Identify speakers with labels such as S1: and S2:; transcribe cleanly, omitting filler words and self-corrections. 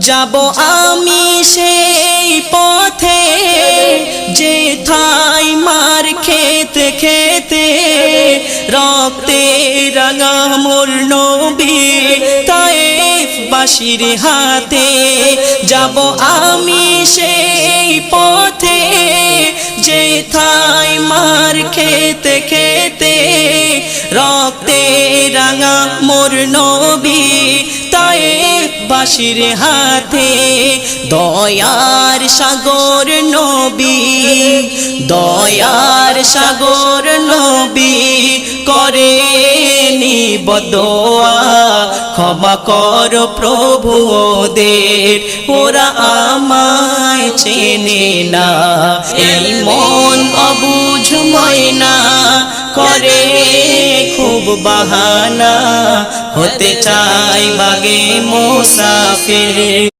S1: যাব আমি সেই পথে যেথায় মার খেতে খেতে রক্তে রাঙা মোর নবী তায়েফবাসীর হাতে। যাব আমি সেই পথে যেথায় মার খেতে খেতে রক্তে রাঙা মোর নবী তায়েফবাসীর হাতে। দয়ার সাগর নবী, দয়ার সাগর নবী করেনি বদোয়া, ক্ষমা কর প্রভু ওদের, ওরা আমায় চেনে না। এই মন অবুঝ ময়না করে খুব বাহানা, হতে চাই বাগে মুসাফির।